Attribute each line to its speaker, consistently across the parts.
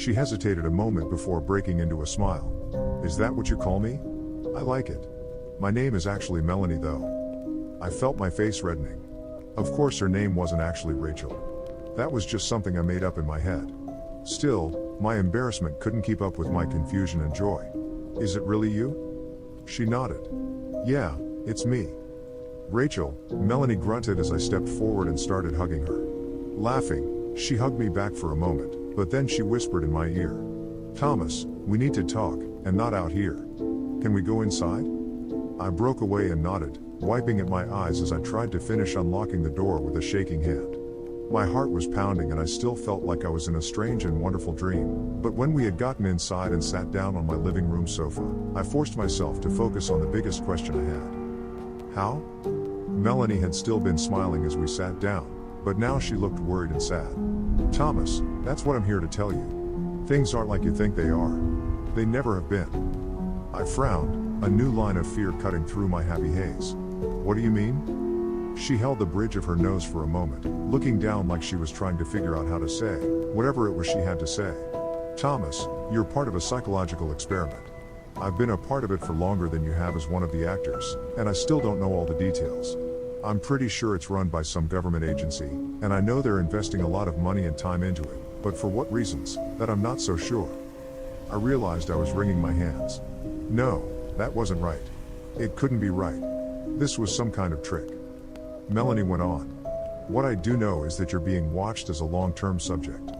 Speaker 1: She hesitated a moment before breaking into a smile. Is that what you call me? I like it. My name is actually Melanie though. I felt my face reddening. Of course her name wasn't actually Rachel. That was just something I made up in my head. Still, my embarrassment couldn't keep up with my confusion and joy. Is it really you? She nodded. Yeah, it's me. Rachel, Melanie grunted as I stepped forward and started hugging her. Laughing, she hugged me back for a moment, but then she whispered in my ear. Thomas, we need to talk, and not out here. Can we go inside? I broke away and nodded, wiping at my eyes as I tried to finish unlocking the door with a shaking hand. My heart was pounding and I still felt like I was in a strange and wonderful dream, but when we had gotten inside and sat down on my living room sofa, I forced myself to focus on the biggest question I had. How? Melanie had still been smiling as we sat down, but now she looked worried and sad. Thomas, that's what I'm here to tell you. Things aren't like you think they are. They never have been. I frowned, a new line of fear cutting through my happy haze. What do you mean? She held the bridge of her nose for a moment, looking down like she was trying to figure out how to say whatever it was she had to say. Thomas, you're part of a psychological experiment. I've been a part of it for longer than you have as one of the actors, and I still don't know all the details. I'm pretty sure it's run by some government agency, and I know they're investing a lot of money and time into it, but for what reasons, that I'm not so sure. I realized I was wringing my hands. No, that wasn't right. It couldn't be right. This was some kind of trick. Melanie went on. What I do know is that you're being watched as a long-term subject.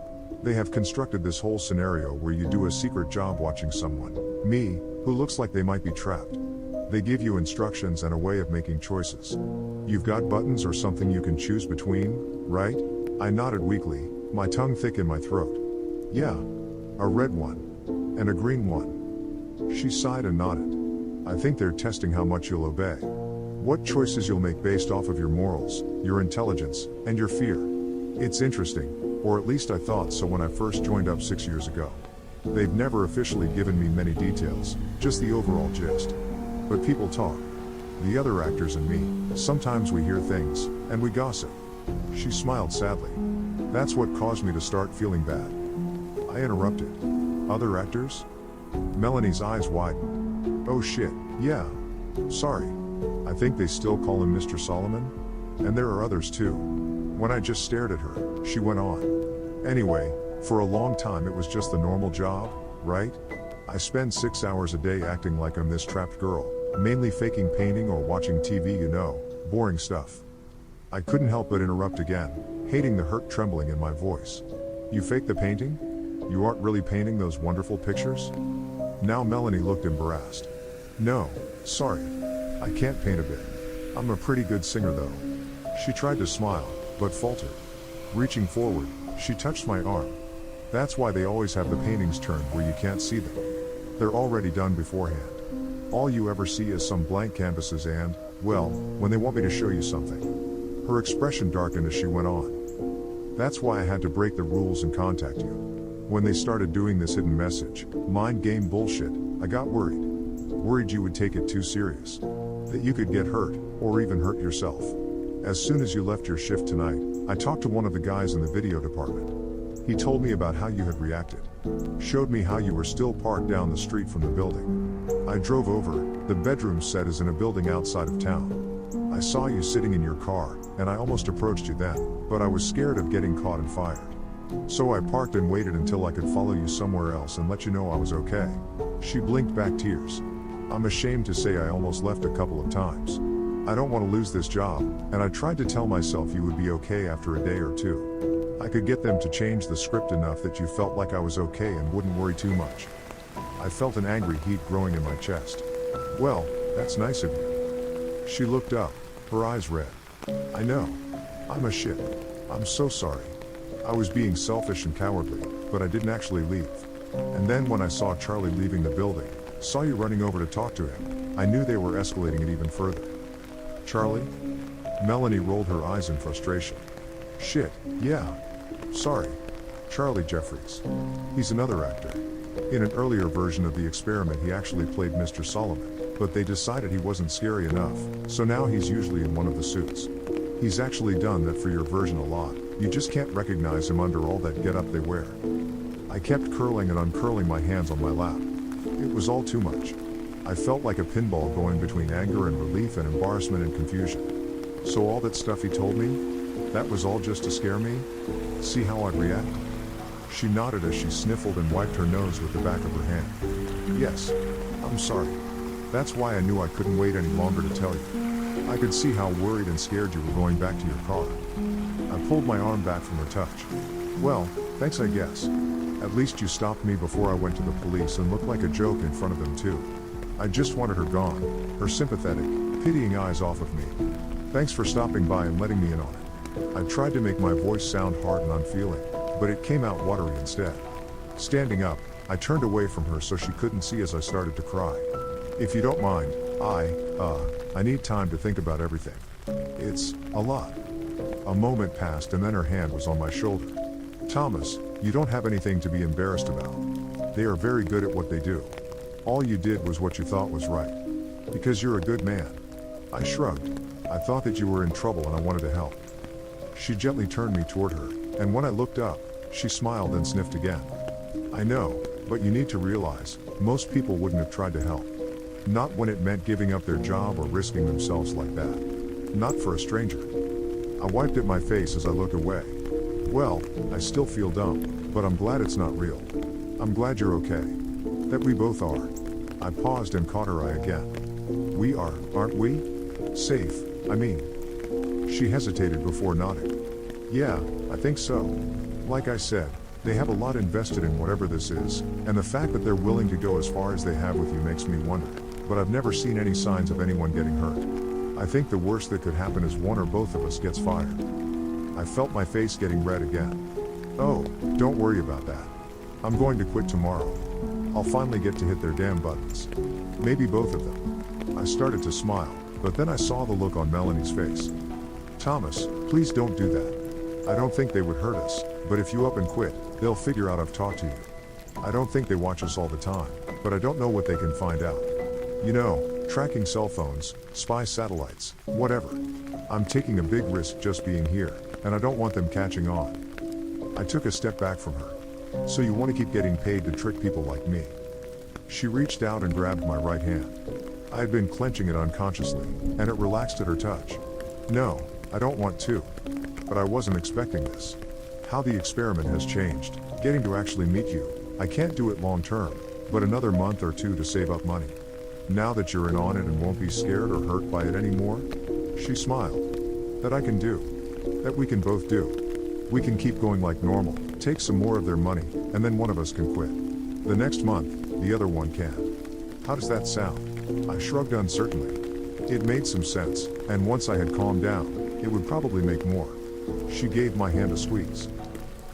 Speaker 1: They have constructed this whole scenario where you do a secret job watching someone, me, who looks like they might be trapped. They give you instructions and a way of making choices. You've got buttons or something you can choose between, right? I nodded weakly, my tongue thick in my throat. Yeah. A red one. And a green one. She sighed and nodded. I think they're testing how much you'll obey. What choices you'll make based off of your morals, your intelligence, and your fear. It's interesting, or at least I thought so when I first joined up 6 years ago. They've never officially given me many details, just the overall gist. But people talk. The other actors and me, sometimes we hear things, and we gossip. She smiled sadly. That's what caused me to start feeling bad. I interrupted. Other actors? Melanie's eyes widened. Oh shit, yeah. Sorry. I think they still call him Mr. Solomon? And there are others too. When I just stared at her, she went on. Anyway, for a long time it was just the normal job, right? I spend 6 hours a day acting like I'm this trapped girl, mainly faking painting or watching TV, you know, boring stuff. I couldn't help but interrupt again, hating the hurt trembling in my voice. You fake the painting? You aren't really painting those wonderful pictures? Now Melanie looked embarrassed. No, sorry. I can't paint a bit. I'm a pretty good singer though. She tried to smile, but faltered. Reaching forward, she touched my arm. That's why they always have the paintings turned where you can't see them. They're already done beforehand. All you ever see is some blank canvases and, well, when they want me to show you something. Her expression darkened as she went on. That's why I had to break the rules and contact you. When they started doing this hidden message, mind game bullshit, I got worried. Worried you would take it too serious. That you could get hurt, or even hurt yourself. As soon as you left your shift tonight, I talked to one of the guys in the video department. He told me about how you had reacted. Showed me how you were still parked down the street from the building. I drove over, the bedroom set is in a building outside of town. I saw you sitting in your car, and I almost approached you then, but I was scared of getting caught and fired. So I parked and waited until I could follow you somewhere else and let you know I was okay. She blinked back tears. I'm ashamed to say I almost left a couple of times. I don't want to lose this job, and I tried to tell myself you would be okay after a day or two. I could get them to change the script enough that you felt like I was okay and wouldn't worry too much. I felt an angry heat growing in my chest. Well, that's nice of you. She looked up, her eyes red. I know. I'm a shit. I'm so sorry. I was being selfish and cowardly, but I didn't actually leave. And then when I saw Charlie leaving the building, saw you running over to talk to him, I knew they were escalating it even further. Charlie? Melanie rolled her eyes in frustration. Shit, yeah. Sorry. Charlie Jeffries. He's another actor. In an earlier version of the experiment he actually played Mr. Solomon, but they decided he wasn't scary enough, so now he's usually in one of the suits. He's actually done that for your version a lot, you just can't recognize him under all that getup they wear. I I kept curling and uncurling my hands on my lap. It was all too much. I felt like a pinball going between anger and relief and embarrassment and confusion. So all that stuff he told me? That was all just to scare me? See how I'd react? She nodded as she sniffled and wiped her nose with the back of her hand. Yes, I'm sorry. That's why I knew I couldn't wait any longer to tell you. I could see how worried and scared you were going back to your car. I pulled my arm back from her touch. Well, thanks I guess. At least you stopped me before I went to the police and looked like a joke in front of them too. I just wanted her gone, her sympathetic, pitying eyes off of me. Thanks for stopping by and letting me in on it. I tried to make my voice sound hard and unfeeling, but it came out watery instead. Standing up, I turned away from her so she couldn't see as I started to cry. If you don't mind, I need time to think about everything. It's a lot. A moment passed and then her hand was on my shoulder. Thomas, you don't have anything to be embarrassed about. They are very good at what they do. All you did was what you thought was right. Because you're a good man. I shrugged. I thought that you were in trouble and I wanted to help. She gently turned me toward her, and when I looked up, she smiled and sniffed again. I know, but you need to realize, most people wouldn't have tried to help. Not when it meant giving up their job or risking themselves like that. Not for a stranger. I wiped at my face as I looked away. Well, I still feel dumb, but I'm glad it's not real. I'm glad you're okay. That we both are. I paused and caught her eye again. We are, aren't we? Safe, I mean. She hesitated before nodding. Yeah, I think so. Like I said, they have a lot invested in whatever this is, and the fact that they're willing to go as far as they have with you makes me wonder. But I've never seen any signs of anyone getting hurt. I think the worst that could happen is one or both of us gets fired. I felt my face getting red again. Oh, don't worry about that. I'm going to quit tomorrow. I'll finally get to hit their damn buttons. Maybe both of them. I started to smile, but then I saw the look on Melanie's face. Thomas, please don't do that. I don't think they would hurt us, but if you up and quit, they'll figure out I've talked to you. I don't think they watch us all the time, but I don't know what they can find out. You know, tracking cell phones, spy satellites, whatever. I'm taking a big risk just being here, and I don't want them catching on. I took a step back from her. So you want to keep getting paid to trick people like me? She reached out and grabbed my right hand. I had been clenching it unconsciously, and it relaxed at her touch. No, I don't want to. But I wasn't expecting this. How the experiment has changed, getting to actually meet you. I can't do it long term, but another month or two to save up money. Now that you're in on it and won't be scared or hurt by it anymore? She smiled. That I can do. That we can both do. We can keep going like normal, take some more of their money, and then one of us can quit. The next month, the other one can. How does that sound? I shrugged uncertainly. It made some sense, and once I had calmed down, it would probably make more. She gave my hand a squeeze.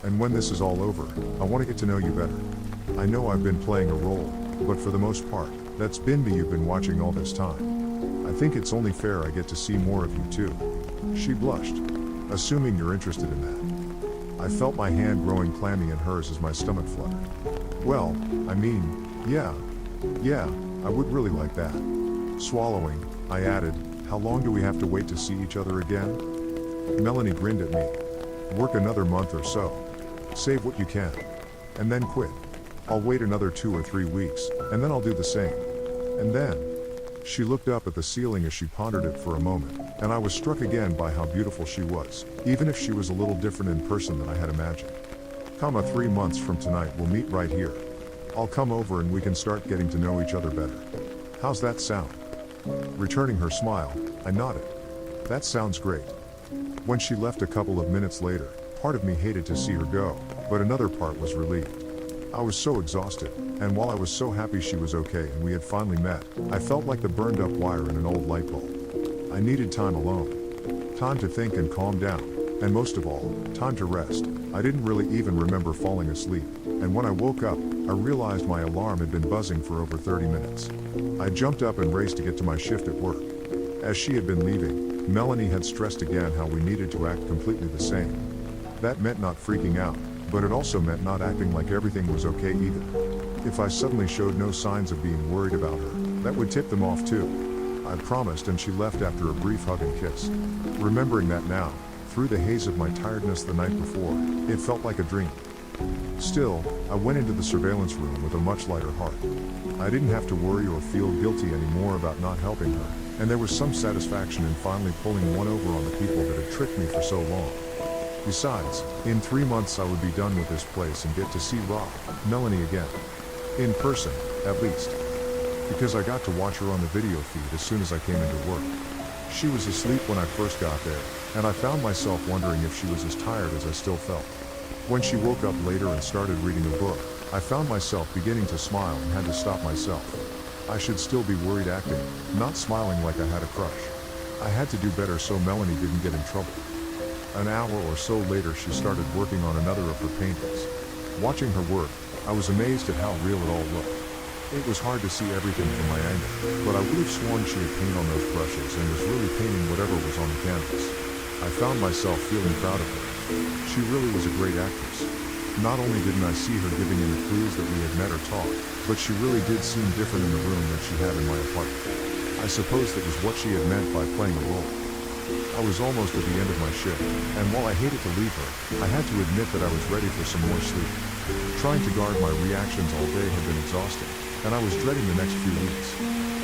Speaker 1: And when this is all over, I want to get to know you better. I know I've been playing a role, but for the most part, that's been me you've been watching all this time. I think it's only fair I get to see more of you too. She blushed. Assuming you're interested in that. I felt my hand growing clammy in hers as my stomach fluttered. Well, I mean, yeah, I would really like that. Swallowing, I added, how long do we have to wait to see each other again? Melanie grinned at me. Work another month or so. Save what you can. And then quit. I'll wait another 2 or 3 weeks, and then I'll do the same. And then, she looked up at the ceiling as she pondered it for a moment, and I was struck again by how beautiful she was, even if she was a little different in person than I had imagined. 3 months from tonight we'll meet right here. I'll come over and we can start getting to know each other better. How's that sound? Returning her smile, I nodded. That sounds great. When she left a couple of minutes later, part of me hated to see her go, but another part was relieved. I was so exhausted, and while I was so happy she was okay and we had finally met, I felt like the burned up wire in an old light bulb. I needed time alone. Time to think and calm down, and most of all, time to rest. I didn't really even remember falling asleep, and when I woke up, I realized my alarm had been buzzing for over 30 minutes. I jumped up and raced to get to my shift at work. As she had been leaving, Melanie had stressed again how we needed to act completely the same. That meant not freaking out, but it also meant not acting like everything was okay either. If I suddenly showed no signs of being worried about her, that would tip them off too. I promised, and she left after a brief hug and kiss. Remembering that now, through the haze of my tiredness the night before, it felt like a dream. Still, I went into the surveillance room with a much lighter heart. I didn't have to worry or feel guilty anymore about not helping her, and there was some satisfaction in finally pulling one over on the people that had tricked me for so long. Besides, in 3 months I would be done with this place and get to see Melanie again. In person, at least. Because I got to watch her on the video feed as soon as I came into work. She was asleep when I first got there, and I found myself wondering if she was as tired as I still felt. When she woke up later and started reading a book, I found myself beginning to smile and had to stop myself. I should still be worried acting, not smiling like I had a crush. I had to do better so Melanie didn't get in trouble. An hour or so later she started working on another of her paintings. Watching her work, I was amazed at how real it all looked. It was hard to see everything from my angle, but I would have sworn she had paint on those brushes and was really painting whatever was on the canvas. I found myself feeling proud of her. She really was a great actress. Not only didn't I see her giving any clues that we had met or talked, but she really did seem different in the room than she had in my apartment. I suppose that was what she had meant by playing a role. I was almost at the end of my shift, and while I hated to leave her, I had to admit that I was ready for some more sleep. Trying to guard my reactions all day had been exhausting, and I was dreading the next few weeks.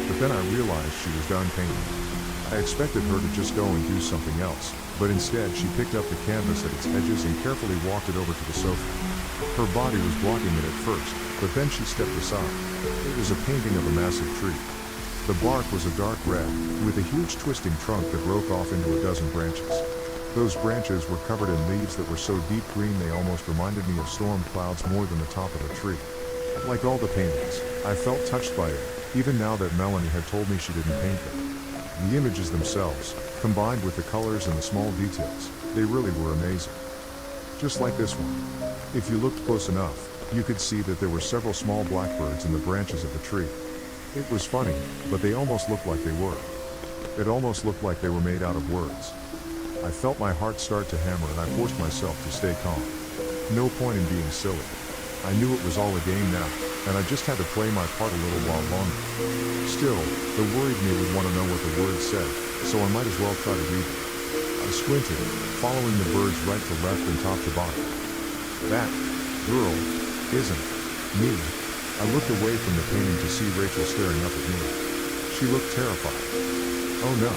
Speaker 1: But then I realized she was done painting. I expected her to just go and do something else, but instead she picked up the canvas at its edges and carefully walked it over to the sofa. Her body was blocking it at first, but then she stepped aside. It was a painting of a massive tree. The bark was a dark red, with a huge twisting trunk that broke off into a dozen branches. Those branches were covered in leaves that were so deep green they almost reminded me of storm clouds more than the top of a tree. Like all the paintings, I felt touched by it, even now that Melanie had told me she didn't paint them. The images themselves, combined with the colors and the small details, they really were amazing. Just like this one. If you looked close enough, you could see that there were several small blackbirds in the branches of the tree. It was funny, but they almost looked like they were. It almost looked like they were made out of words. I felt my heart start to hammer and I forced myself to stay calm. No point in being silly. I knew it was all a game now, and I just had to play my part a little while longer. Still, the worried me would want to know what the words said, so I might as well try to read it. I squinted, following the birds right to left and top to bottom. That girl isn't me. I looked away from the painting to see Rachel staring up at me. She looked terrified. Oh no.